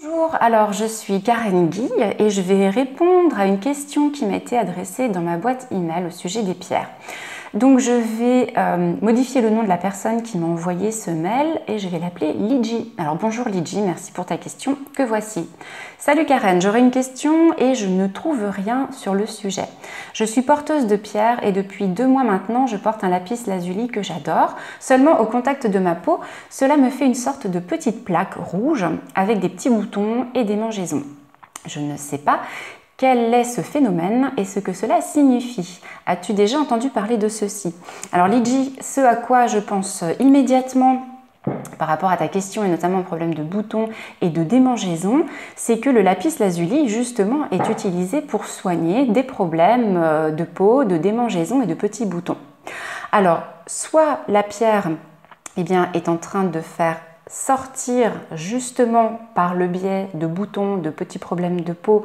Bonjour, alors je suis Karen Guy et je vais répondre à une question qui m'a été adressée dans ma boîte email au sujet des pierres. Donc je vais modifier le nom de la personne qui m'a envoyé ce mail et je vais l'appeler Lydie. Alors bonjour Lydie, merci pour ta question, que voici. Salut Karen, j'aurais une question et je ne trouve rien sur le sujet. Je suis porteuse de pierres et depuis 2 mois maintenant, je porte un lapis lazuli que j'adore. Seulement au contact de ma peau, cela me fait une sorte de petite plaque rouge avec des petits boutons et des mangeaisons. Je ne sais pas quel est ce phénomène et ce que cela signifie. As-tu déjà entendu parler de ceci? Alors Lydie, ce à quoi je pense immédiatement par rapport à ta question et notamment au problème de boutons et de démangeaisons, c'est que le lapis lazuli justement est utilisé pour soigner des problèmes de peau, de démangeaisons et de petits boutons. Alors, soit la pierre est en train de faire sortir justement par le biais de boutons, de petits problèmes de peau,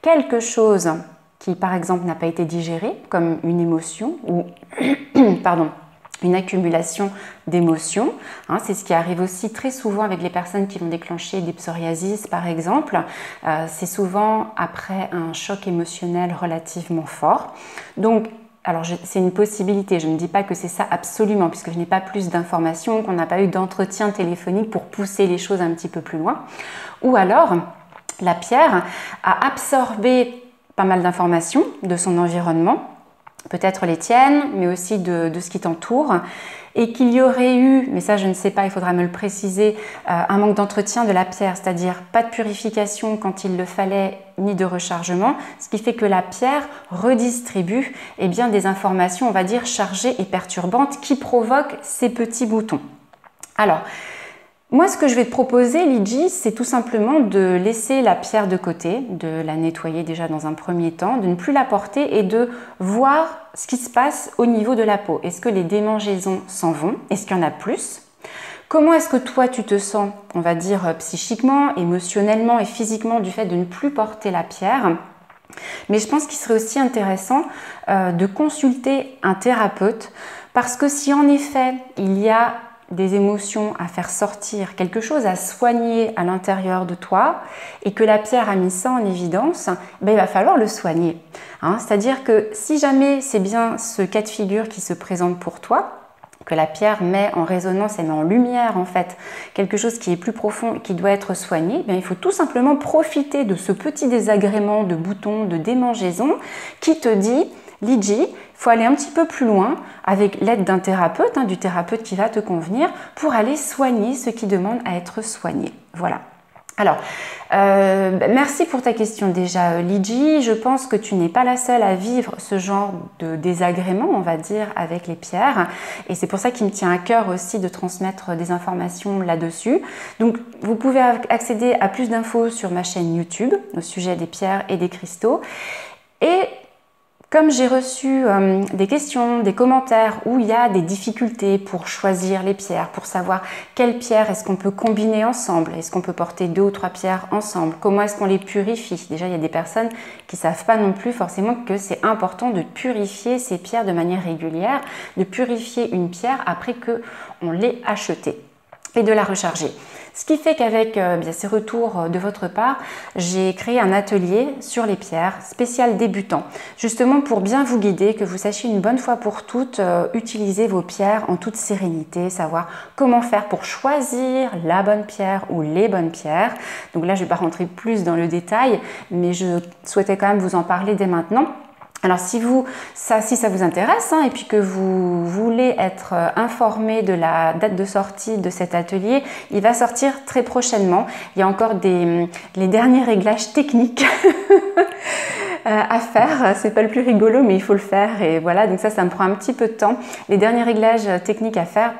quelque chose qui par exemple n'a pas été digéré, comme une émotion ou une accumulation d'émotions. C'est ce qui arrive aussi très souvent avec les personnes qui vont déclencher des psoriasis par exemple. C'est souvent après un choc émotionnel relativement fort. Donc, alors c'est une possibilité, je ne dis pas que c'est ça absolument, puisque je n'ai pas plus d'informations, qu'on n'a pas eu d'entretien téléphonique pour pousser les choses un petit peu plus loin. Ou alors, la pierre a absorbé pas mal d'informations de son environnement, peut-être les tiennes, mais aussi de ce qui t'entoure, et qu'il y aurait eu, mais ça je ne sais pas, il faudra me le préciser, un manque d'entretien de la pierre, c'est-à-dire pas de purification quand il le fallait, ni de rechargement, ce qui fait que la pierre redistribue des informations, on va dire, chargées et perturbantes qui provoquent ces petits boutons. Alors, moi, ce que je vais te proposer, Lydie, c'est tout simplement de laisser la pierre de côté, de la nettoyer déjà dans un premier temps, de ne plus la porter et de voir ce qui se passe au niveau de la peau. Est-ce que les démangeaisons s'en vont? Est-ce qu'il y en a plus? Comment est-ce que toi, tu te sens, on va dire, psychiquement, émotionnellement et physiquement du fait de ne plus porter la pierre? Mais je pense qu'il serait aussi intéressant de consulter un thérapeute parce que si en effet, il y a des émotions à faire sortir, quelque chose à soigner à l'intérieur de toi et que la pierre a mis ça en évidence, il va falloir le soigner. C'est-à-dire que si jamais c'est bien ce cas de figure qui se présente pour toi, que la pierre met en résonance et met en lumière en fait quelque chose qui est plus profond et qui doit être soigné, il faut tout simplement profiter de ce petit désagrément de boutons, de démangeaisons qui te dit Lydie, il faut aller un petit peu plus loin avec l'aide d'un thérapeute, du thérapeute qui va te convenir pour aller soigner ce qui demande à être soigné. Voilà. Alors, merci pour ta question déjà Lydie. Je pense que tu n'es pas la seule à vivre ce genre de désagrément, on va dire, avec les pierres. Et c'est pour ça qu'il me tient à cœur aussi de transmettre des informations là-dessus. Donc, vous pouvez accéder à plus d'infos sur ma chaîne YouTube au sujet des pierres et des cristaux. Et comme j'ai reçu des questions, des commentaires où il y a des difficultés pour choisir les pierres, pour savoir quelles pierres est-ce qu'on peut combiner ensemble, est-ce qu'on peut porter 2 ou 3 pierres ensemble, comment est-ce qu'on les purifie. Déjà, il y a des personnes qui ne savent pas non plus forcément que c'est important de purifier ces pierres de manière régulière, de purifier une pierre après qu'on l'ait achetée et de la recharger. Ce qui fait qu'avec ces retours de votre part, j'ai créé un atelier sur les pierres spécial débutant, justement pour bien vous guider, que vous sachiez une bonne fois pour toutes utiliser vos pierres en toute sérénité, savoir comment faire pour choisir la bonne pierre ou les bonnes pierres. Donc là, je ne vais pas rentrer plus dans le détail, mais je souhaitais quand même vous en parler dès maintenant. Alors si ça vous intéresse et puis que vous voulez être informé de la date de sortie de cet atelier, il va sortir très prochainement. Il y a encore les derniers réglages techniques à faire. C'est pas le plus rigolo, mais il faut le faire. Et voilà, donc ça me prend un petit peu de temps. Les derniers réglages techniques à faire.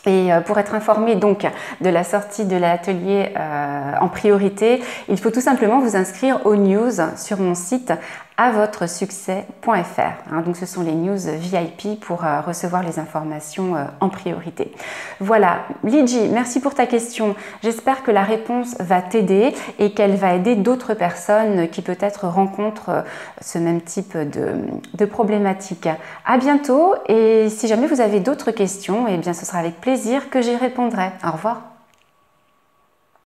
Et pour être informé donc de la sortie de l'atelier en priorité, il faut tout simplement vous inscrire aux news sur mon site avotresuccès.fr. Donc ce sont les news VIP pour recevoir les informations en priorité. Voilà, Lydie, merci pour ta question. J'espère que la réponse va t'aider et qu'elle va aider d'autres personnes qui peut-être rencontrent ce même type de problématique. À bientôt et si jamais vous avez d'autres questions, ce sera avec plaisir que j'y répondrai. Au revoir.